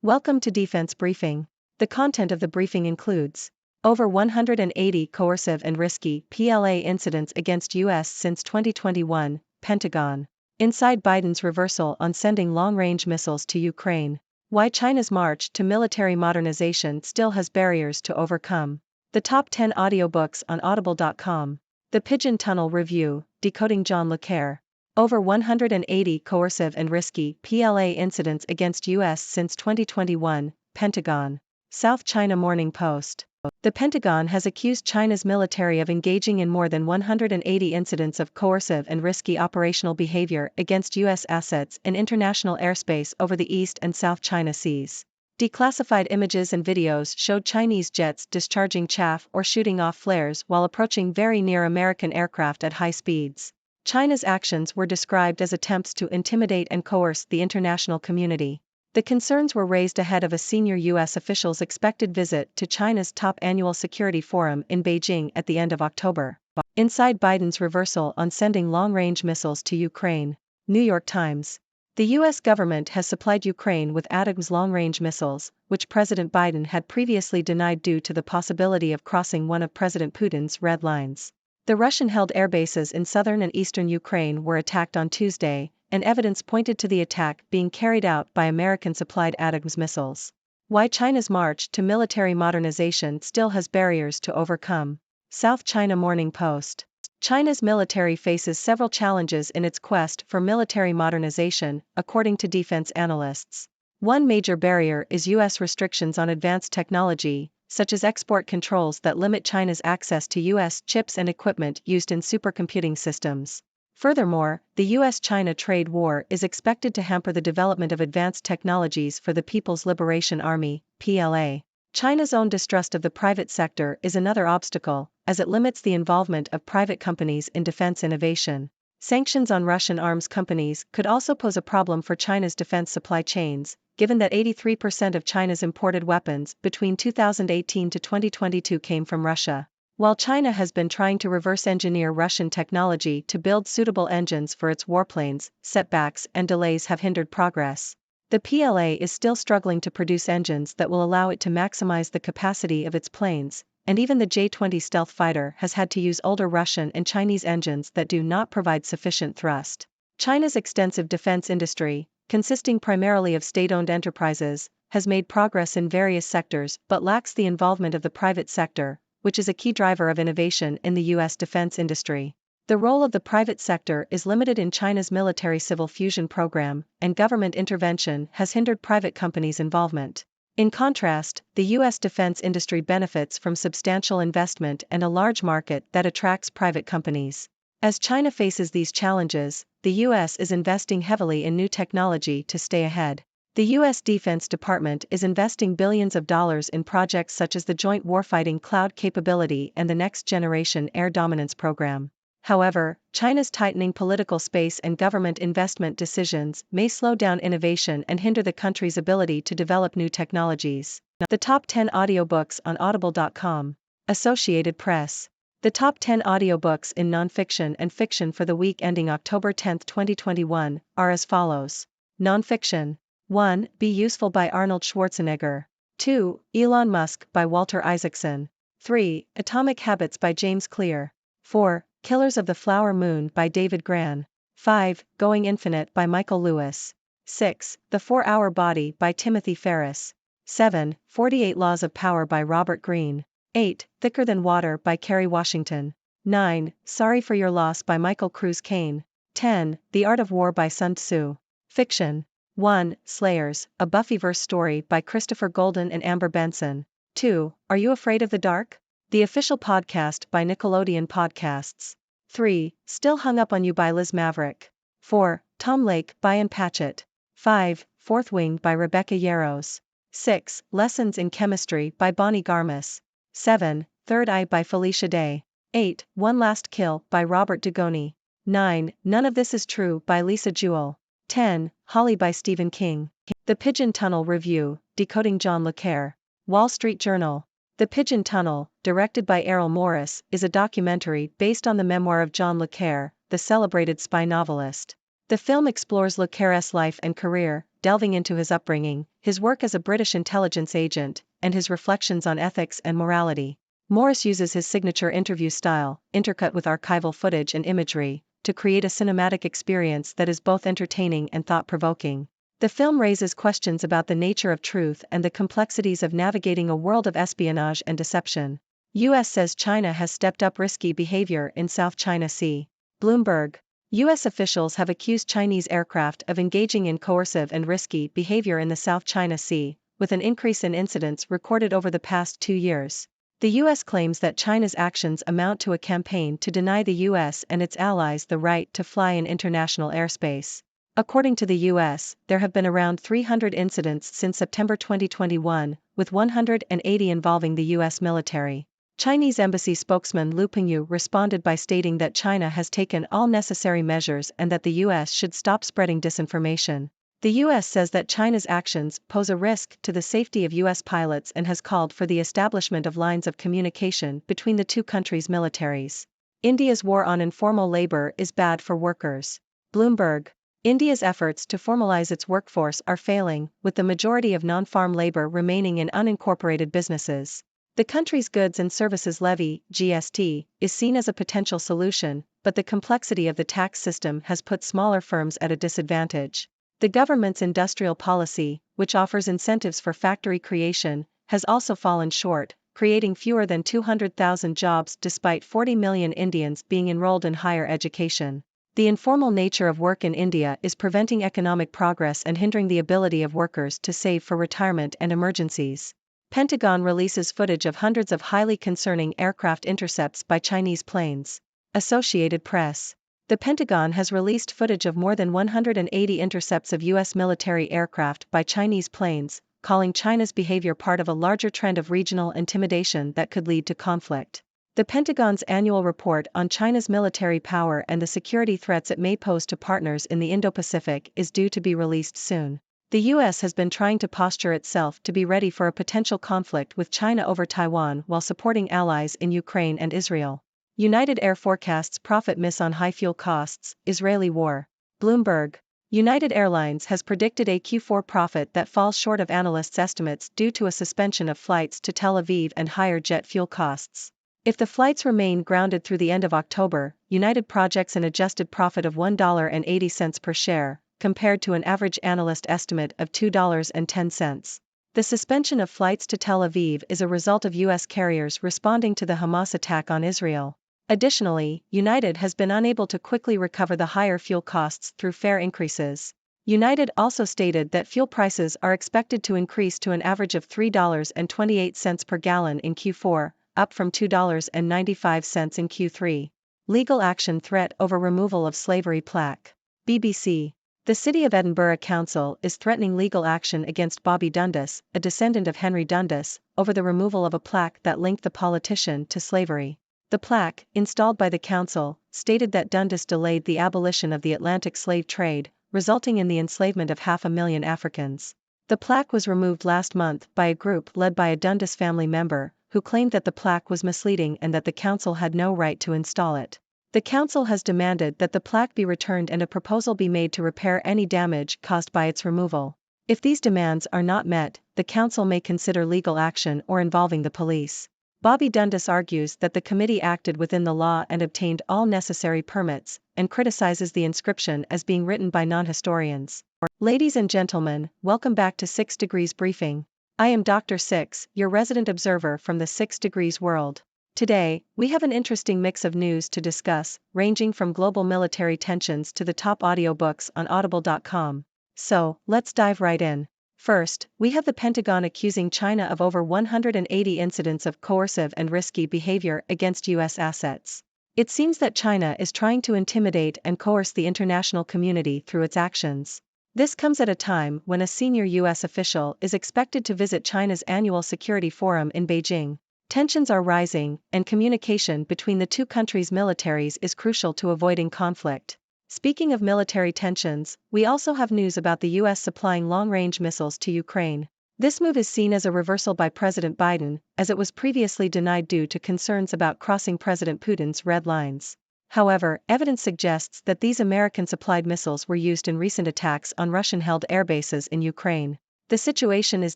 Welcome to Defense Briefing. The content of the briefing includes over 180 coercive and risky PLA incidents against U.S. since 2021, Pentagon. Inside Biden's reversal on sending long-range missiles to Ukraine. Why China's march to military modernization still has barriers to overcome. The top 10 audiobooks on audible.com. The Pigeon Tunnel Review, Decoding John Le Carre. Over 180 coercive and risky PLA incidents against U.S. since 2021, Pentagon. South China Morning Post. The Pentagon has accused China's military of engaging in more than 180 incidents of coercive and risky operational behavior against U.S. assets in international airspace over the East and South China Seas. Declassified images and videos showed Chinese jets discharging chaff or shooting off flares while approaching very near American aircraft at high speeds. China's actions were described as attempts to intimidate and coerce the international community. The concerns were raised ahead of a senior U.S. official's expected visit to China's top annual security forum in Beijing at the end of October. Inside Biden's reversal on sending long-range missiles to Ukraine. New York Times. The U.S. government has supplied Ukraine with ATACMS long-range missiles, which President Biden had previously denied due to the possibility of crossing one of President Putin's red lines. The Russian-held airbases in southern and eastern Ukraine were attacked on Tuesday, and evidence pointed to the attack being carried out by American-supplied ATACMS missiles. Why China's march to military modernization still has barriers to overcome. South China Morning Post. China's military faces several challenges in its quest for military modernization, according to defense analysts. One major barrier is U.S. restrictions on advanced technology, such as export controls that limit China's access to U.S. chips and equipment used in supercomputing systems. Furthermore, the U.S.-China trade war is expected to hamper the development of advanced technologies for the People's Liberation Army, PLA. China's own distrust of the private sector is another obstacle, as it limits the involvement of private companies in defense innovation. Sanctions on Russian arms companies could also pose a problem for China's defense supply chains, given that 83% of China's imported weapons between 2018 to 2022 came from Russia. While China has been trying to reverse engineer Russian technology to build suitable engines for its warplanes, setbacks and delays have hindered progress. The PLA is still struggling to produce engines that will allow it to maximize the capacity of its planes, and even the J-20 stealth fighter has had to use older Russian and Chinese engines that do not provide sufficient thrust. China's extensive defense industry, consisting primarily of state-owned enterprises, has made progress in various sectors but lacks the involvement of the private sector, which is a key driver of innovation in the U.S. defense industry. The role of the private sector is limited in China's military-civil fusion program, and government intervention has hindered private companies' involvement. In contrast, the U.S. defense industry benefits from substantial investment and a large market that attracts private companies. As China faces these challenges, the U.S. is investing heavily in new technology to stay ahead. The U.S. Defense Department is investing billions of dollars in projects such as the Joint Warfighting Cloud Capability and the Next Generation Air Dominance Program. However, China's tightening political space and government investment decisions may slow down innovation and hinder the country's ability to develop new technologies. The top 10 audiobooks on audible.com. Associated Press. The top 10 audiobooks in nonfiction and fiction for the week ending October 10, 2021, are as follows. Nonfiction. 1. Be Useful by Arnold Schwarzenegger. 2. Elon Musk by Walter Isaacson. 3. Atomic Habits by James Clear. 4. Killers of the Flower Moon by David Grann. 5. Going Infinite by Michael Lewis. 6. The 4-Hour Body by Timothy Ferriss. 7. 48 Laws of Power by Robert Greene. 8. Thicker Than Water by Kerry Washington. 9. Sorry for Your Loss by Michael Cruz Kane. 10. The Art of War by Sun Tzu. Fiction. 1. Slayers, a Buffyverse story by Christopher Golden and Amber Benson. 2. Are You Afraid of the Dark? The official podcast by Nickelodeon Podcasts. 3. Still Hung Up on You by Liz Maverick. 4. Tom Lake by Ann Patchett. 5. Fourth Wing by Rebecca Yarros. 6. Lessons in Chemistry by Bonnie Garmus. 7. Third Eye by Felicia Day. 8. One Last Kill by Robert Dugoni. 9. None of This Is True by Lisa Jewell. 10. Holly by Stephen King. The Pigeon Tunnel Review, Decoding John Le Carre. Wall Street Journal. The Pigeon Tunnel, directed by Errol Morris, is a documentary based on the memoir of John Le Carre, the celebrated spy novelist. The film explores Le Carré's life and career, delving into his upbringing, his work as a British intelligence agent, and his reflections on ethics and morality. Morris uses his signature interview style, intercut with archival footage and imagery, to create a cinematic experience that is both entertaining and thought-provoking. The film raises questions about the nature of truth and the complexities of navigating a world of espionage and deception. U.S. says China has stepped up risky behavior in South China Sea. Bloomberg. U.S. officials have accused Chinese aircraft of engaging in coercive and risky behavior in the South China Sea, with an increase in incidents recorded over the past 2 years. The U.S. claims that China's actions amount to a campaign to deny the U.S. and its allies the right to fly in international airspace. According to the U.S., there have been around 300 incidents since September 2021, with 180 involving the U.S. military. Chinese embassy spokesman Lu Pengyu responded by stating that China has taken all necessary measures and that the U.S. should stop spreading disinformation. The U.S. says that China's actions pose a risk to the safety of U.S. pilots and has called for the establishment of lines of communication between the two countries' militaries. India's war on informal labor is bad for workers. Bloomberg. India's efforts to formalize its workforce are failing, with the majority of non-farm labor remaining in unincorporated businesses. The country's Goods and Services Levy, GST, is seen as a potential solution, but the complexity of the tax system has put smaller firms at a disadvantage. The government's industrial policy, which offers incentives for factory creation, has also fallen short, creating fewer than 200,000 jobs despite 40 million Indians being enrolled in higher education. The informal nature of work in India is preventing economic progress and hindering the ability of workers to save for retirement and emergencies. Pentagon releases footage of hundreds of highly concerning aircraft intercepts by Chinese planes. Associated Press. The Pentagon has released footage of more than 180 intercepts of U.S. military aircraft by Chinese planes, calling China's behavior part of a larger trend of regional intimidation that could lead to conflict. The Pentagon's annual report on China's military power and the security threats it may pose to partners in the Indo-Pacific is due to be released soon. The U.S. has been trying to posture itself to be ready for a potential conflict with China over Taiwan while supporting allies in Ukraine and Israel. United Air forecasts profit miss on high fuel costs, Israeli war. Bloomberg. United Airlines has predicted a Q4 profit that falls short of analysts' estimates due to a suspension of flights to Tel Aviv and higher jet fuel costs. If the flights remain grounded through the end of October, United projects an adjusted profit of $1.80 per share, compared to an average analyst estimate of $2.10. The suspension of flights to Tel Aviv is a result of U.S. carriers responding to the Hamas attack on Israel. Additionally, United has been unable to quickly recover the higher fuel costs through fare increases. United also stated that fuel prices are expected to increase to an average of $3.28 per gallon in Q4, up from $2.95 in Q3. Legal action threat over removal of slavery plaque. BBC. The City of Edinburgh Council is threatening legal action against Bobby Dundas, a descendant of Henry Dundas, over the removal of a plaque that linked the politician to slavery. The plaque, installed by the council, stated that Dundas delayed the abolition of the Atlantic slave trade, resulting in the enslavement of 500,000 Africans. The plaque was removed last month by a group led by a Dundas family member, who claimed that the plaque was misleading and that the council had no right to install it. The council has demanded that the plaque be returned and a proposal be made to repair any damage caused by its removal. If these demands are not met, the council may consider legal action or involving the police. Bobby Dundas argues that the committee acted within the law and obtained all necessary permits, and criticizes the inscription as being written by non-historians. Ladies and gentlemen, welcome back to 6 Degrees Briefing. I am Dr. Six, your resident observer from the 6 Degrees world. Today, we have an interesting mix of news to discuss, ranging from global military tensions to the top audiobooks on audible.com. So, let's dive right in. First, we have the Pentagon accusing China of over 180 incidents of coercive and risky behavior against U.S. assets. It seems that China is trying to intimidate and coerce the international community through its actions. This comes at a time when a senior U.S. official is expected to visit China's annual security forum in Beijing. Tensions are rising, and communication between the two countries' militaries is crucial to avoiding conflict. Speaking of military tensions, we also have news about the U.S. supplying long-range missiles to Ukraine. This move is seen as a reversal by President Biden, as it was previously denied due to concerns about crossing President Putin's red lines. However, evidence suggests that these American-supplied missiles were used in recent attacks on Russian-held airbases in Ukraine. The situation is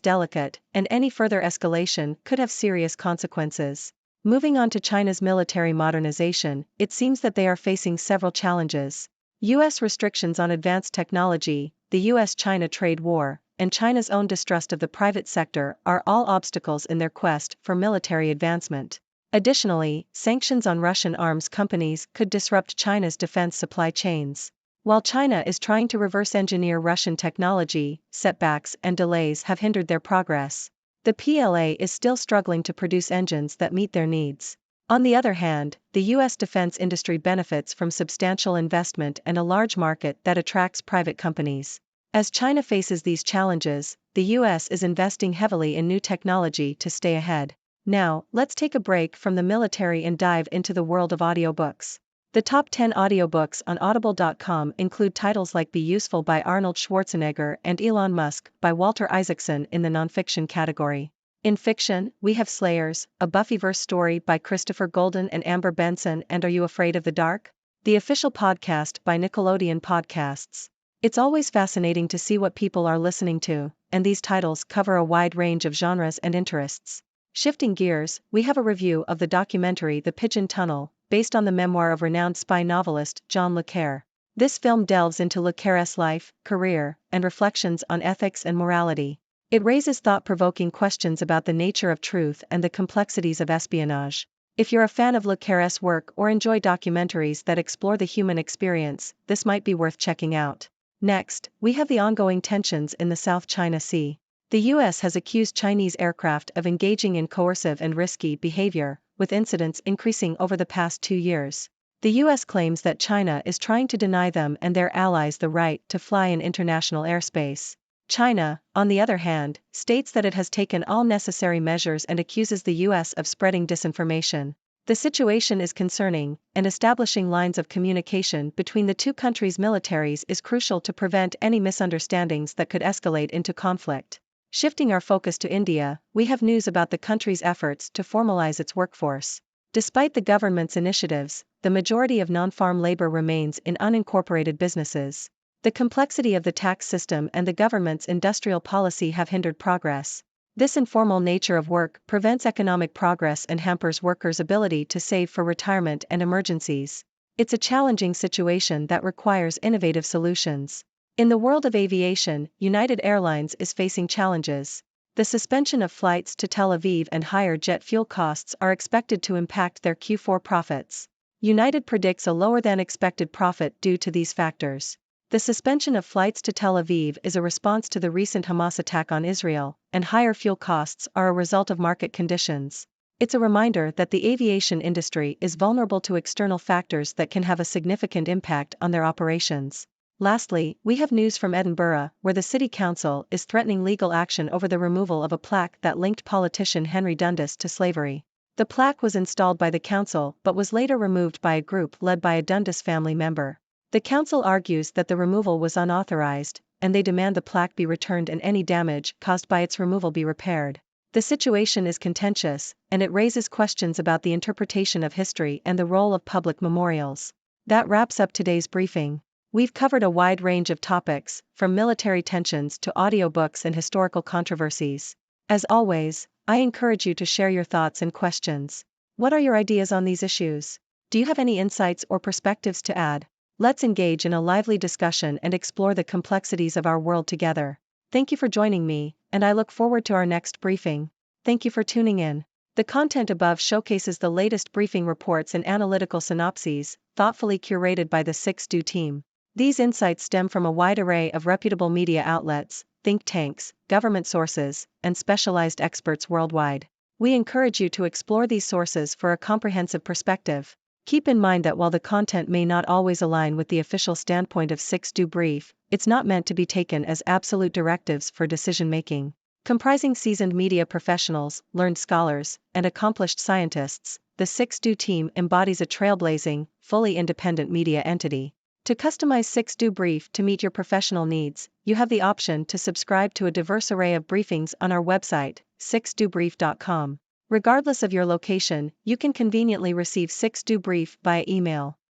delicate, and any further escalation could have serious consequences. Moving on to China's military modernization, it seems that they are facing several challenges. U.S. restrictions on advanced technology, the U.S.-China trade war, and China's own distrust of the private sector are all obstacles in their quest for military advancement. Additionally, sanctions on Russian arms companies could disrupt China's defense supply chains. While China is trying to reverse engineer Russian technology, setbacks and delays have hindered their progress. The PLA is still struggling to produce engines that meet their needs. On the other hand, the U.S. defense industry benefits from substantial investment and a large market that attracts private companies. As China faces these challenges, the U.S. is investing heavily in new technology to stay ahead. Now, let's take a break from the military and dive into the world of audiobooks. The top 10 audiobooks on Audible.com include titles like Be Useful by Arnold Schwarzenegger and Elon Musk by Walter Isaacson in the nonfiction category. In fiction, we have Slayers, a Buffyverse story by Christopher Golden and Amber Benson, and Are You Afraid of the Dark? The official podcast by Nickelodeon Podcasts. It's always fascinating to see what people are listening to, and these titles cover a wide range of genres and interests. Shifting gears, we have a review of the documentary The Pigeon Tunnel, based on the memoir of renowned spy novelist John le Carré. This film delves into le Carré's life, career, and reflections on ethics and morality. It raises thought-provoking questions about the nature of truth and the complexities of espionage. If you're a fan of le Carré's work or enjoy documentaries that explore the human experience, this might be worth checking out. Next, we have the ongoing tensions in the South China Sea. The U.S. has accused Chinese aircraft of engaging in coercive and risky behavior, with incidents increasing over the past 2 years. The U.S. claims that China is trying to deny them and their allies the right to fly in international airspace. China, on the other hand, states that it has taken all necessary measures and accuses the U.S. of spreading disinformation. The situation is concerning, and establishing lines of communication between the two countries' militaries is crucial to prevent any misunderstandings that could escalate into conflict. Shifting our focus to India, we have news about the country's efforts to formalize its workforce. Despite the government's initiatives, the majority of non-farm labor remains in unincorporated businesses. The complexity of the tax system and the government's industrial policy have hindered progress. This informal nature of work prevents economic progress and hampers workers' ability to save for retirement and emergencies. It's a challenging situation that requires innovative solutions. In the world of aviation, United Airlines is facing challenges. The suspension of flights to Tel Aviv and higher jet fuel costs are expected to impact their Q4 profits. United predicts a lower-than-expected profit due to these factors. The suspension of flights to Tel Aviv is a response to the recent Hamas attack on Israel, and higher fuel costs are a result of market conditions. It's a reminder that the aviation industry is vulnerable to external factors that can have a significant impact on their operations. Lastly, we have news from Edinburgh, where the City Council is threatening legal action over the removal of a plaque that linked politician Henry Dundas to slavery. The plaque was installed by the council but was later removed by a group led by a Dundas family member. The council argues that the removal was unauthorized, and they demand the plaque be returned and any damage caused by its removal be repaired. The situation is contentious, and it raises questions about the interpretation of history and the role of public memorials. That wraps up today's briefing. We've covered a wide range of topics, from military tensions to audiobooks and historical controversies. As always, I encourage you to share your thoughts and questions. What are your ideas on these issues? Do you have any insights or perspectives to add? Let's engage in a lively discussion and explore the complexities of our world together. Thank you for joining me, and I look forward to our next briefing. Thank you for tuning in. The content above showcases the latest briefing reports and analytical synopses, thoughtfully curated by the 6Do team. These insights stem from a wide array of reputable media outlets, think tanks, government sources, and specialized experts worldwide. We encourage you to explore these sources for a comprehensive perspective. Keep in mind that while the content may not always align with the official standpoint of 6Do Brief, it's not meant to be taken as absolute directives for decision-making. Comprising seasoned media professionals, learned scholars, and accomplished scientists, the 6Do team embodies a trailblazing, fully independent media entity. To customize 6Do Brief to meet your professional needs, you have the option to subscribe to a diverse array of briefings on our website, 6dobrief.com. Regardless of your location, you can conveniently receive 6Do Brief via email.